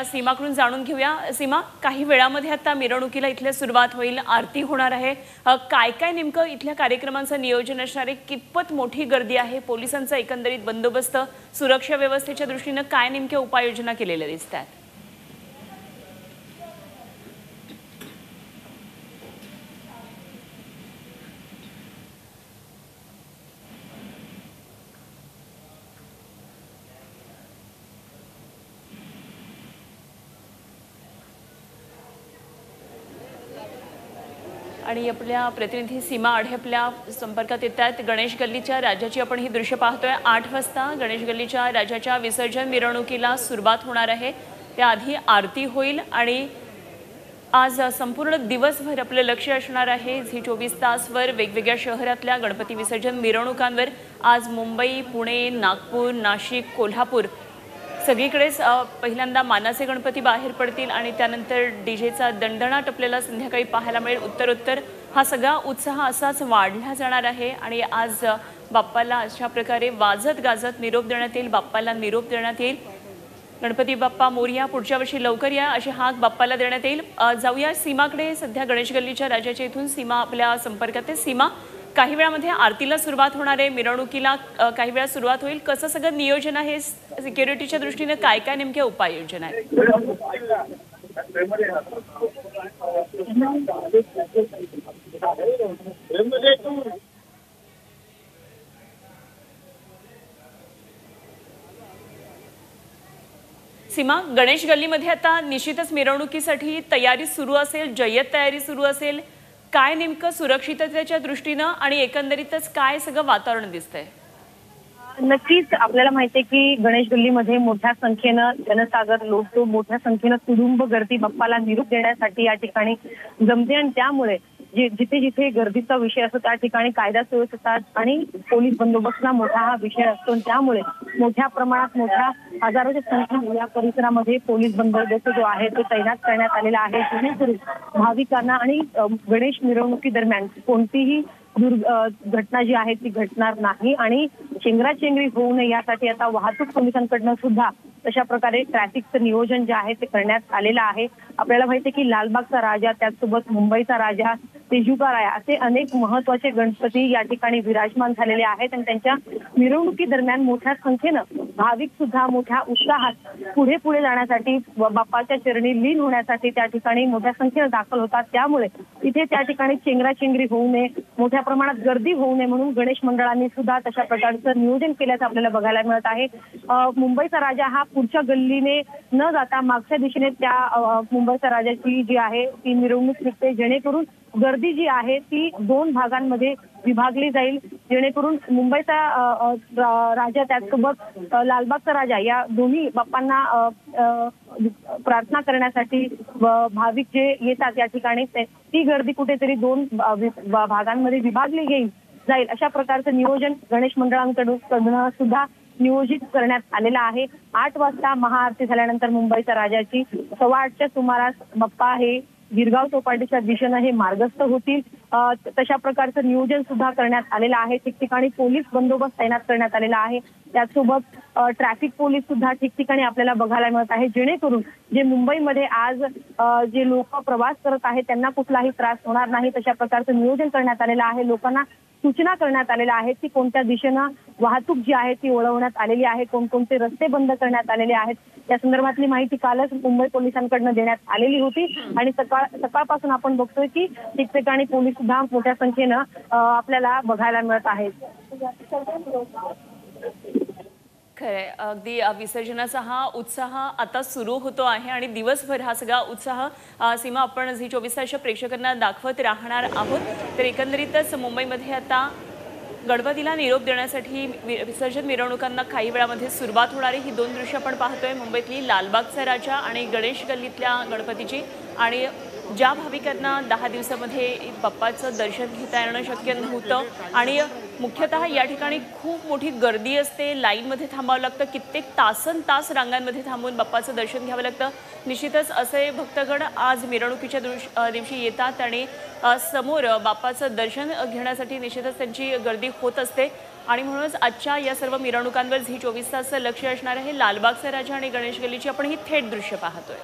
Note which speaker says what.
Speaker 1: सीमाकडून जाणून घेऊया। सीमा, काही वेळामध्ये आता मिरवणुकीला इथल्या सुरुवात होईल, आरती होणार आहे। काय काय नेमकं इथल्या कार्यक्रमांचं नियोजन असणार आहे? कितपत मोठी गर्दी आहे? पोलिसांचा एकंदरीत बंदोबस्त, सुरक्षा व्यवस्थेच्या दृष्टीने काय नेमक्या उपाययोजना केलेल्या दिसतात? आणि आपल्या प्रतिनिधी सीमा आढे आपल्या संपर्कात येत आहेत। गणेश गल्लीच्या राजाची आपण ही दृश्य पाहतोय। 8 वाजता गणेश गल्लीच्या राजाच्या विसर्जन मिरवणुकीला सुरुवात होणार आहे। त्याआधी आरती होईल आणि आज संपूर्ण दिवसभर आपलं लक्ष असणार आहे झी 24 तासवर वेगवेगळ्या शहरातल्या गणपती विसर्जन मिरवणुकांवर। आज मुंबई, पुणे, नागपूर, नाशिक, कोल्हापूर सगळीकडेच पहिल्यांदा मानाचे गणपती बाहेर पडतील आणि त्यानंतर डीजेचा दणदणाट आपल्याला संध्याकाळी पाहायला मिळेल। उत्तरोत्तर हा सगळा उत्साह असाच वाढला जाणार आहे आणि आज बाप्पाला अशा प्रकारे वाजत गाजत निरोप देण्यात येईल। बाप्पाला निरोप देण्यात येईल। गणपती बाप्पा मोरया, पुढच्या वर्षी लवकर या अशी हाक बाप्पाला देण्यात येईल। जाऊया सीमाकडे। सध्या गणेश गल्लीच्या राजाच्या इथून सीमा आपल्या संपर्कात आहे। सीमा, काही वेळामध्ये आरतीला सुरुवात होणार आहे, मिरवणुकीला काही वेळा सुरुवात होईल, कसं सगळं नियोजन आहे? सिक्युरिटीच्या दृष्टीने काय काय नेमक्या उपाययोजना आहेत? सीमा, गणेश गल्लीमध्ये आता निश्चितच मिरवणुकीसाठी तयारी सुरू असेल, जय्यत तयारी सुरू असेल। काय नेमकं सुरक्षिततेच्या दृष्टीने आणि एकंदरीतच काय सगळं वातावरण दिसतंय?
Speaker 2: नक्कीच आपल्याला माहिती आहे की गणेश गल्लीमध्ये मोठ्या संख्येनं जनसागर लोक मोठ्या संख्येनं कुटुंब गर्दी बाप्पाला निरोप देण्यासाठी या ठिकाणी जमते आणि त्यामुळे जिथे जिथे गर्दीचा विषय असतो त्या ठिकाणी कायदा सुव्यवस्था आणि पोलीस बंदोबस्तला मोठा हा विषय असतो। त्यामुळे मोठ्या प्रमाणात मोठ्या हजारोच्या संख्येने या परिसरामध्ये पोलीस बंदोबस्त जो आहे तो तैनात करण्यात आलेला आहे, जेणेकरून भाविकांना आणि गणेश मिरवणुकी दरम्यान कोणतीही घटना जी आहे ती घडणार नाही आणि चेंगराचेंगरी होऊ नये यासाठी आता वाहतूक पोलिसांकडनं सुद्धा तशा प्रकारे ट्रॅफिकचं नियोजन जे आहे ते करण्यात आलेलं आहे। आपल्याला माहिती आहे की लालबागचा राजा, त्याचसोबत मुंबईचा राजा, तेजुकाराया असे अनेक महत्वाचे गणपती या ठिकाणी विराजमान झालेले आहेत आणि त्यांच्या मिरवणुकी दरम्यान मोठ्या संख्येनं भाविक सुद्धा मोठ्या उत्साहात पुढे पुढे जाण्यासाठी बाप्पाच्या चरणी लीन होण्यासाठी त्या ठिकाणी मोठ्या संख्येनं दाखल होतात। त्यामुळे तिथे त्या ठिकाणी चेंगराचेंगरी होऊ नये, मोठ्या प्रमाणात गर्दी होऊ नये म्हणून गणेश मंडळांनी सुद्धा तशा प्रकारचं नियोजन केल्याचं आपल्याला बघायला मिळत आहे। मुंबईचा राजा हा पुढच्या गल्लीने न जाता मागच्या दिशेने त्या मुंबईच्या राजाची जी आहे ती मिरवणूक निघते, जेणेकरून गर्दी जी आहे ती 2 भागांमध्ये विभागली जाईल, जेणेकरून मुंबईचा राजा त्याचसोबत लालबागचा राजा या दोन्ही बाप्पांना प्रार्थना करण्यासाठी भाविक जे येतात या ठिकाणी ती गर्दी कुठेतरी 2 भागांमध्ये विभागली जाईल अशा प्रकारचं नियोजन गणेश मंडळांकडून सुद्धा नियोजित करण्यात आलेलं आहे। 8 वाजता महाआरती झाल्यानंतर मुंबईच्या राजाची 8:15च्या सुमारास बाप्पा हे गिरगाव चौपाटीच्या दिशेनं हे मार्गस्थ होतील। तशा प्रकारचं नियोजन सुद्धा करण्यात आलेलं आहे। ठिकठिकाणी पोलीस बंदोबस्त तैनात करण्यात आलेला आहे। त्याचसोबत ट्रॅफिक पोलीस सुद्धा ठिकठिकाणी आपल्याला बघायला मिळत आहे, जेणेकरून जे मुंबईमध्ये आज जे लोक प्रवास करत आहेत त्यांना कुठलाही त्रास होणार नाही तशा प्रकारचं नियोजन करण्यात आलेलं आहे। लोकांना सूचना करण्यात आलेल्या आहेत की कोणत्या दिशेनं वाहतूक जी आहे ती वळवण्यात आलेली आहे, कोणकोणते रस्ते बंद करण्यात आलेले आहेत या संदर्भातली माहिती कालच मुंबई पोलिसांकडनं देण्यात आलेली होती आणि सकाळपासून आपण बघतोय की ठिकठिकाणी पोलीस सुद्धा मोठ्या संख्येनं आपल्याला बघायला मिळत आहेत।
Speaker 1: खरंय, अगदी विसर्जनाचा हा उत्साह आता सुरू होतो आहे आणि दिवसभर हा सगळा उत्साह सीमा आपण झी 24 तासच्या प्रेक्षकांना दाखवत राहणार आहोत। तर एकंदरीतच मुंबईमध्ये आता गणपतीला निरोप देण्यासाठी विसर्जन मिरवणुकांना काही वेळामध्ये सुरुवात होणार आहे। ही 2 दृश्य आपण पाहतोय, मुंबईतली लालबागचा राजा आणि गणेश गल्लीतल्या गणपतीची। आणि ज्या भाविकांना 10 दिवसामध्ये बाप्पाचं दर्शन घेता येणं शक्य नव्हतं आणि मुख्यतः या ठिकाणी खूप मोठी गर्दी असते, लाईनमध्ये थांबावं लागतं, कित्येक तासनतास रांगांमध्ये थांबून बाप्पाचं दर्शन घ्यावं लागतं। निश्चितच असे भक्तगण आज मिरवणुकीच्या दिवशी येतात आणि समोर बाप्पाचं दर्शन घेण्यासाठी निश्चितच त्यांची गर्दी होत असते आणि म्हणूनच आजच्या या सर्व मिरवणुकांवर झी 24 तासचं लक्ष असणार आहे। लालबागचा राजा आणि गणेश गल्लीची आपण ही थेट दृश्य पाहतोय।